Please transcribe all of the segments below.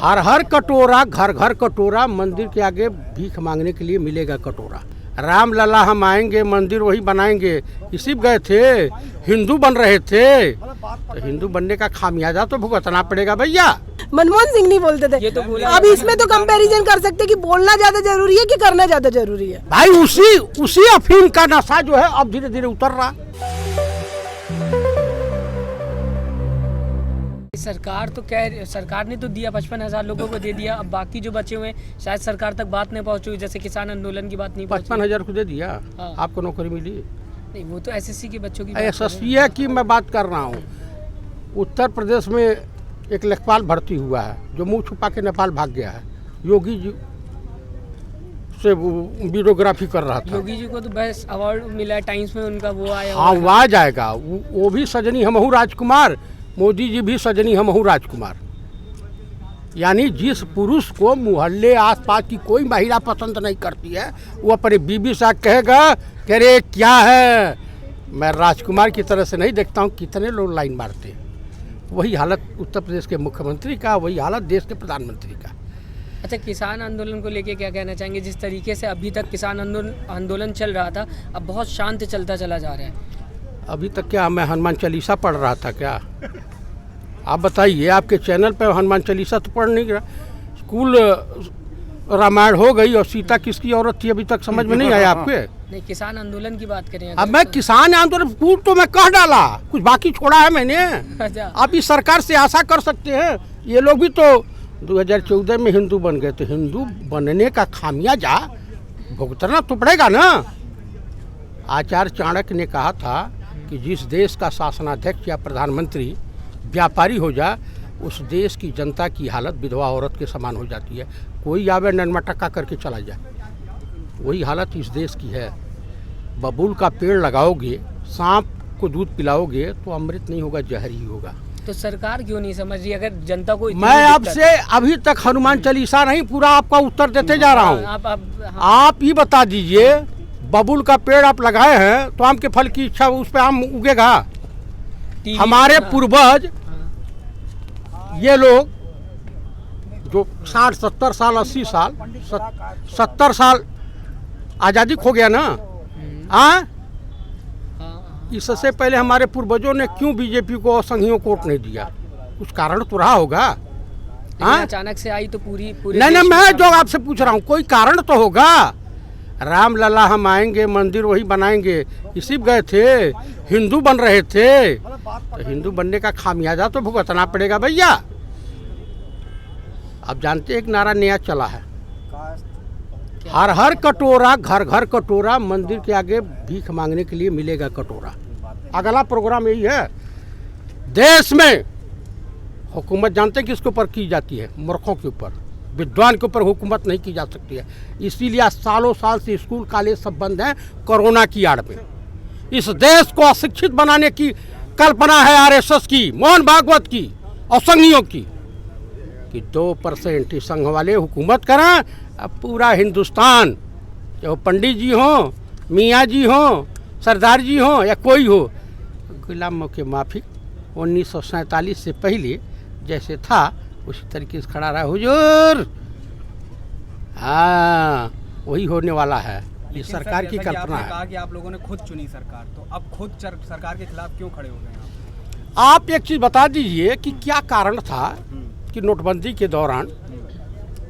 हर हर कटोरा, घर घर कटोरा, मंदिर के आगे भीख मांगने के लिए मिलेगा कटोरा। राम लला हम आएंगे, मंदिर वही बनाएंगे, इसी गए थे, हिंदू बन रहे थे, तो हिंदू बनने का खामियाजा तो भुगतना पड़ेगा भैया। मनमोहन सिंह नहीं बोलते थे, ये तो अब इसमें तो कंपैरिजन कर सकते कि बोलना ज्यादा जरूरी है कि करना ज्यादा जरूरी है। भाई उसी अफीम का नशा जो है अब धीरे धीरे उतर रहा। सरकार तो सरकार ने तो दिया, 55,000 लोगों को दे दिया। अब बाकी जो बचे हुए शायद सरकार तक बात नहीं पहुंची, जैसे किसान आंदोलन की बात नहीं पहुंची। 55,000 को दे दिया। हाँ। आपको नौकरी मिली? नहीं, वो तो एसएससी के बच्चों की एसएससी की मैं बात कर रहा हूँ। उत्तर प्रदेश में एक लेखपाल भर्ती हुआ है जो मुंह छुपा के नेपाल भाग गया है। योगी जी से वीडियोग्राफी कर रहा था। योगी जी को तो बेस्ट अवार्ड मिला है, टाइम्स में उनका वो आया। हाँ, वो आ जाएगा। वो भी सजनी हमहू राजकुमार, मोदी जी भी सजनी हमहू राजकुमार। यानी जिस पुरुष को मोहल्ले आसपास की कोई महिला पसंद नहीं करती है, वो अपने बीबी से कहेगा कि अरे क्या है, मैं राजकुमार की तरह से नहीं देखता हूँ। कितने लोग लाइन मारते हैं। वही हालत उत्तर प्रदेश के मुख्यमंत्री का, वही हालत देश के प्रधानमंत्री का। अच्छा, किसान आंदोलन को लेके क्या कहना चाहेंगे? जिस तरीके से अभी तक किसान आंदोलन चल रहा था, अब बहुत शांत चलता चला जा रहा है। अभी तक क्या मैं हनुमान चालीसा पढ़ रहा था क्या? आप बताइए, आपके चैनल पे हनुमान चालीसा तो पढ़ नहीं रहा। स्कूल रामायण हो गई और सीता किसकी औरत थी अभी तक समझ में नहीं आया आपके? नहीं, किसान आंदोलन की बात करें। अब मैं किसान आंदोलन पूर्व तो मैं कह डाला, कुछ बाकी छोड़ा है मैंने। आप इस सरकार से आशा कर सकते हैं, ये लोग भी तो 2014 में हिंदू बन गए, तो हिंदू बनने का खामियाजा भुगतना तो पड़ेगा ना। आचार्य चाणक्य ने कहा था कि जिस देश का शासनाध्यक्ष या प्रधानमंत्री व्यापारी हो जाए, उस देश की जनता की हालत विधवा औरत के समान हो जाती है। कोई आवे नन्मा करके चला जाए, वही हालत इस देश की है। बबूल का पेड़ लगाओगे, सांप को दूध पिलाओगे तो अमृत नहीं होगा, जहर ही होगा। तो सरकार क्यों नहीं समझ रही? अगर जनता को मैं आपसे अभी तक हनुमान चालीसा नहीं, पूरा आपका उत्तर देते जा रहा हूँ। आप ये बता दीजिए, बबूल का पेड़ आप लगाए हैं तो आम के फल की इच्छा, उस पे आम उगेगा? हमारे पूर्वज ये लोग जो 60, 70 साल, 80 साल, 70 साल आज़ादी खो गया ना। इससे पहले हमारे पूर्वजों ने क्यों बीजेपी को संघीय कोर्ट नहीं दिया? कुछ कारण तो रहा होगा। अचानक से आई तो पूरी नहीं, मैं जो आपसे पूछ रहा हूँ, कोई कारण तो होगा। राम लला हम आएंगे, मंदिर वही बनाएंगे, इसी गए थे, हिंदू बन रहे थे, तो हिंदू बनने का खामियाजा तो भुगतना पड़ेगा भैया। अब जानते एक नारा नया चला है, हर हर कटोरा, घर घर कटोरा, मंदिर के आगे भीख मांगने के लिए मिलेगा कटोरा। अगला प्रोग्राम यही है। देश में हुकूमत जानते हैं किसके ऊपर की जाती है? मूर्खों के ऊपर, विद्वान के ऊपर हुकूमत नहीं की जा सकती है। इसीलिए सालों साल से स्कूल कॉलेज सब बंद हैं, कोरोना की आड़ में। इस देश को अशिक्षित बनाने की कल्पना है आरएसएस की, मोहन भागवत की और संघियों की, कि 2% संघ वाले हुकूमत करें। अब पूरा हिंदुस्तान, चाहे पंडित जी हो, मियाँ जी हो, सरदार जी हो या कोई हो, गुलामों के माफिक 1947 से पहले जैसे था उसी तरीके से खड़ा रहा हुजूर। हाँ, वही होने वाला है। ये सरकार की कल्पना है। कहा कि आप लोगों ने खुद चुनी सरकार, तो अब खुद सरकार के खिलाफ क्यों खड़े हो गए? आप एक चीज़ बता दीजिए कि क्या कारण था कि नोटबंदी के दौरान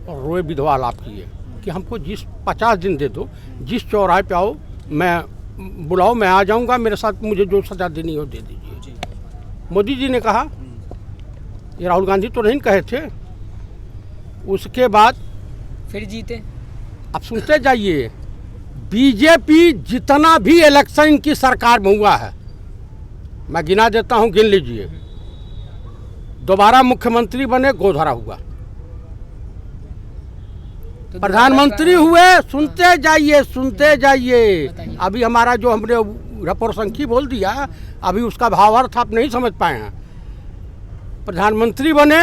रोए विधवा लाभ किए कि हमको 50 दिन दे दो, जिस चौराहे पे आओ, मैं बुलाओ, मैं आ जाऊंगा, मेरे साथ मुझे जो सजा देनी हो दे दीजिए। मोदी जी ने कहा, ये राहुल गांधी तो नहीं कहे थे। उसके बाद फिर जीते। अब सुनते जाइए, बीजेपी जितना भी इलेक्शन की सरकार में हुआ है, मैं गिना देता हूं, गिन लीजिए। दोबारा मुख्यमंत्री बने, गोधरा हुआ, तो प्रधानमंत्री हुए, सुनते जाइए, सुनते जाइए। अभी हमारा जो हमने रपोरसंखी बोल दिया, अभी उसका भावार्थ आप नहीं समझ पाए हैं। प्रधानमंत्री बने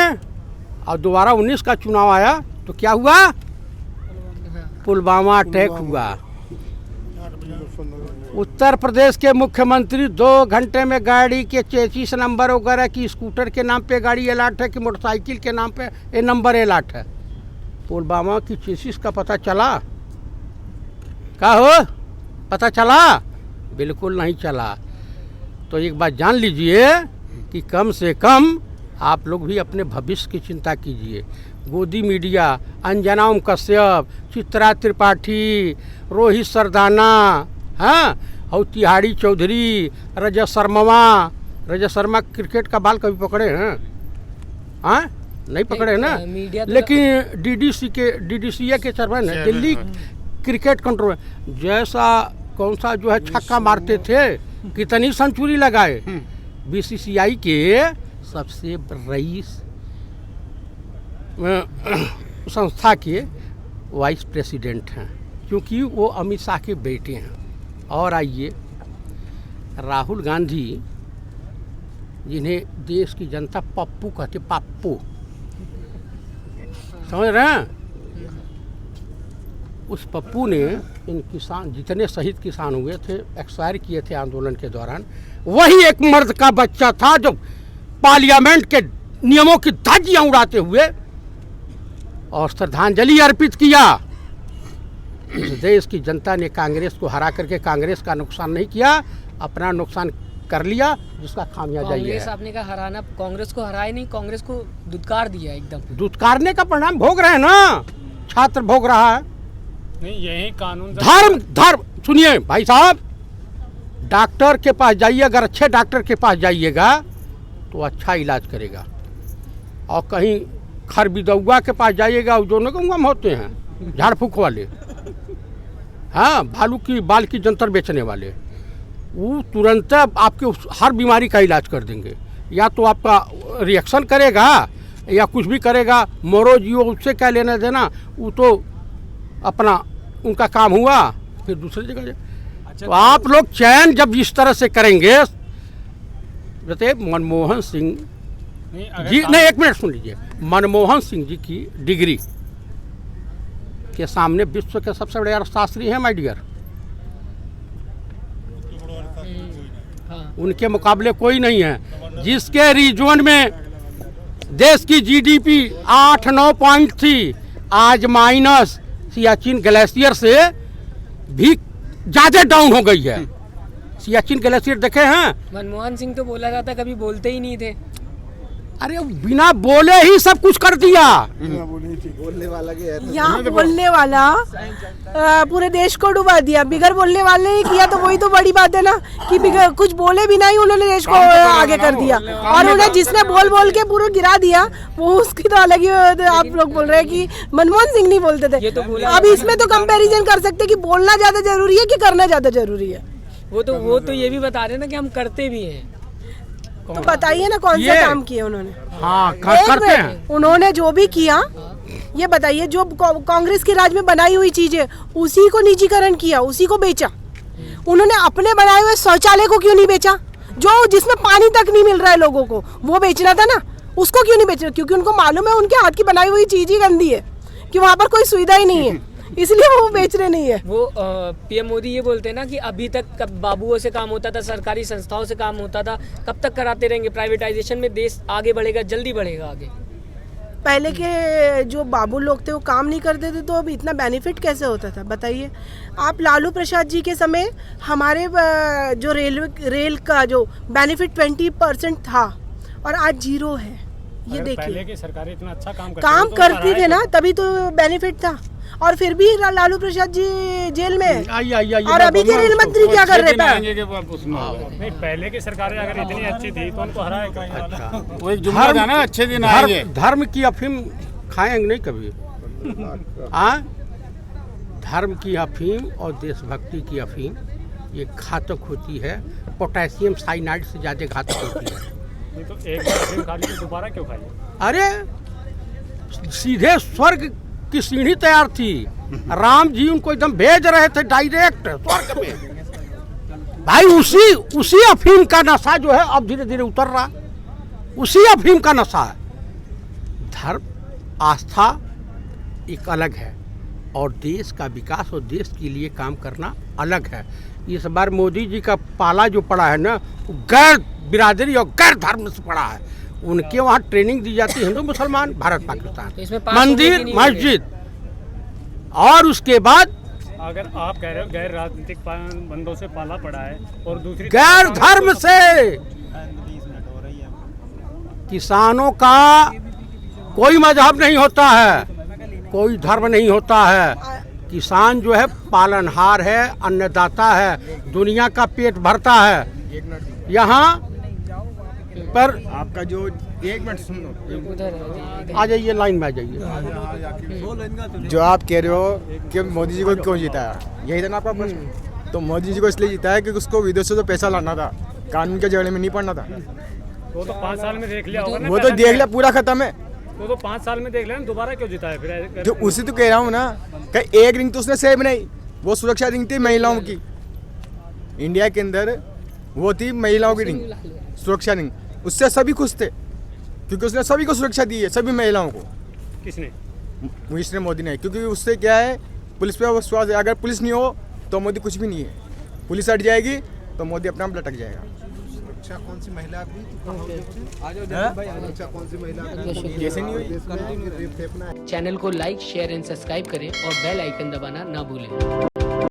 और दोबारा 19 का चुनाव आया तो क्या हुआ? पुलवामा अटैक हुआ। उत्तर प्रदेश के मुख्यमंत्री 2 घंटे में गाड़ी के चेसिस नंबर वगैरह की स्कूटर के नाम पे गाड़ी अलाट है कि मोटरसाइकिल के नाम पे ये नंबर अलाट है। पुलवामा की चेसिस का पता चला? क्या हो पता चला? बिल्कुल नहीं चला। तो एक बात जान लीजिए कि कम से कम आप लोग भी अपने भविष्य की चिंता कीजिए। गोदी मीडिया, अंजना ओम कश्यप, चित्रा त्रिपाठी, रोहित सरदाना, हाँ, और तिहाड़ी चौधरी, रजत शर्मा क्रिकेट का बाल कभी पकड़े हैं? हाँ, नहीं पकड़े हैं ना। लेकिन डीडीसीए के चेयरमैन है, दिल्ली क्रिकेट कंट्रोल, जैसा कौन सा जो है छक्का मारते थे, कितनी सेंचुरी लगाए। बीसीसीआई के सबसे रईस संस्था के वाइस प्रेसिडेंट हैं, क्योंकि वो अमित शाह के बेटे हैं। और आइए, राहुल गांधी जिन्हें देश की जनता पप्पू कहते, पप्पू, समझ रहे हैं? उस पप्पू ने इन किसान, जितने शहीद किसान हुए थे, एक्सपायर किए थे आंदोलन के दौरान, वही एक मर्द का बच्चा था जो पार्लियामेंट के नियमों की धज्जियां उड़ाते हुए और श्रद्धांजलि अर्पित किया। इस देश की जनता ने कांग्रेस को हरा करके कांग्रेस का नुकसान नहीं किया, अपना नुकसान कर लिया, जिसका खामियाजा ये कांग्रेस है। आपने कहा हराना, कांग्रेस को हराया नहीं, कांग्रेस को दुत्कार दिया एकदम। दुत्कारने का परिणाम भोग रहे हैं ना, छात्र भोग रहा है। नहीं, यही कानून धर्म सुनिए भाई साहब, डॉक्टर के पास जाइए, अगर अच्छे डॉक्टर के पास जाइएगा तो अच्छा इलाज करेगा। और कहीं खरबिदौआ के पास जाइएगा, जो नगम होते हैं झाड़ फूक वाले, हाँ, भालू की बाल की जंतर बेचने वाले, वो तुरंत आपके हर बीमारी का इलाज कर देंगे। या तो आपका रिएक्शन करेगा या कुछ भी करेगा, मरो जियो, उससे क्या लेना देना, वो तो अपना उनका काम हुआ, फिर दूसरी जगह जाए। तो आप लोग चयन जब इस तरह से करेंगे, जैसे मनमोहन सिंह जी, नहीं एक मिनट सुन लीजिए, मनमोहन सिंह जी की डिग्री के सामने विश्व के सबसे बड़े अर्थशास्त्री हैं माय डियर, उनके मुकाबले कोई नहीं है। जिसके रीजन में देश की जीडीपी 8-9 पॉइंट थी, आज माइनस सियाचिन ग्लेशियर से भी ज्यादा डाउन हो गई है। सियाचिन ग्लेशियर देखे हैं? मनमोहन सिंह तो बोला जाता कभी बोलते ही नहीं थे। अरे बिना बोले ही सब कुछ कर दिया। यहाँ बोलने वाला पूरे देश को डुबा दिया, बिगर बोलने वाले ही किया, तो वही तो बड़ी बात है ना, कि बिगर कुछ बोले भी नहीं उन्होंने देश को आगे कर दिया। और उन्हें जिसने बोल बोल के पूरा गिरा दिया, वो उसकी तो अलग ही। आप लोग बोल रहे हैं कि मनमोहन सिंह नहीं बोलते थे, अब इसमें तो कंपैरिजन कर सकते कि बोलना ज्यादा जरूरी है कि करना ज्यादा जरूरी है। वो तो ये भी बता रहे हैं ना कि हम करते भी हैं। तो बताइए ना कौन सा काम किया उन्होंने। हाँ, करते हैं। उन्होंने जो भी किया ये बताइए, जो कांग्रेस के राज में बनाई हुई चीजें उसी को निजीकरण किया, उसी को बेचा। उन्होंने अपने बनाए हुए शौचालय को क्यों नहीं बेचा, जो जिसमें पानी तक नहीं मिल रहा है लोगों को, वो बेचना था ना, उसको क्यों नहीं बेचा? क्योंकि उनको मालूम है उनके हाथ की बनाई हुई चीज ही गंदी है, कि वहाँ पर कोई सुविधा ही नहीं है, इसलिए वो बेच रहे नहीं है। वो पीएम मोदी ये बोलते हैं ना कि अभी तक बाबुओं से काम होता था, सरकारी संस्थाओं से काम होता था, कब तक कराते रहेंगे? प्राइवेटाइजेशन में देश आगे बढ़ेगा, जल्दी बढ़ेगा आगे। पहले के जो बाबू लोग थे वो काम नहीं करते थे, तो अब इतना बेनिफिट कैसे होता था बताइए आप। लालू प्रसाद जी के समय हमारे जो रेल का जो बेनिफिट 20% था और आज 0 है। ये देखिए, पहले की सरकार इतना अच्छा काम करती थी ना, तभी तो बेनिफिट था। और फिर भी लालू प्रसाद जी जेल में, और अभी के रेल मंत्री क्या कर रहे थे? नहीं, पहले की सरकारें अगर इतनी अच्छी थी तो उनको हराया। वो एक जुमला था ना, अच्छे दिन आएंगे। धर्म की अफीम खाएंगे नहीं कभी, हाँ? धर्म की अफीम और देशभक्ति की अफीम ये घातक होती है, पोटेशियम साइनाइड से ज़्यादा घातक होती है। तो एक बार खा ली तो दोबारा क्यों खाई? अरे सीधे स्वर्ग की सीढ़ी तैयार थी, राम जी उनको एकदम भेज रहे थे डायरेक्ट स्वर्ग में। भाई उसी अफीम का नशा जो है अब धीरे धीरे उतर रहा, उसी अफीम का नशा है। धर्म आस्था एक अलग है, और देश का विकास और देश के लिए काम करना अलग है। इस बार मोदी जी का पाला जो पड़ा है ना, वो गैर बिरादरी और गैर धर्म से पड़ा है। उनके वहाँ ट्रेनिंग दी जाती है हिंदू मुसलमान, भारत तो पाकिस्तान, इसमें पास होंगे कि मंदिर नहीं होंगे? मस्जिद, और उसके बाद अगर आप कह रहे हो गैर राजनीतिक बंदों से पाला पड़ा है और दूसरी गैर धर्म से किसानों का कोई मजहब नहीं होता है, कोई धर्म नहीं होता है। किसान जो है पालनहार है, अन्नदाता है, दुनिया का पेट भरता है। यहाँ पर आपका जो 1 मिनट सुन लो, उधर है। आ जाइए, लाइन में आ जाइए। जो आप कह रहे हो कि मोदी जी को क्यों जिताया, यही था ना आपका प्रश्न। तो मोदी जी को इसलिए जिताया कि उसको विदेशों से पैसा लाना था, कानून के जगह में नहीं पड़ना था। वो तो 5 साल में देख लिया होगा ना। वो तो देख लिया, पूरा खत्म है। वो तो 5 साल में देख लिया ना, दोबारा क्यों जिताया फिर? जो उसी तो कह रहा हूँ ना कि एक रिंग तो उसने सेव नहीं, वो सुरक्षा रिंग थी महिलाओं की। इंडिया के अंदर वो थी महिलाओं की रिंग, सुरक्षा रिंग। उससे सभी खुश थे क्योंकि उसने सभी को सुरक्षा दी है, सभी महिलाओं को। किसने? मिनिस्टर मोदी ने, क्योंकि उससे क्या है, पुलिस पे विश्वास है। अगर पुलिस नहीं हो तो मोदी कुछ भी नहीं है। पुलिस हट जाएगी तो मोदी अपना आप लटक जाएगा। कौन सी महिला कैसे नहीं हुई? चैनल को लाइक, शेयर एंड सब्सक्राइब करें और बेल आइकन दबाना ना भूलें।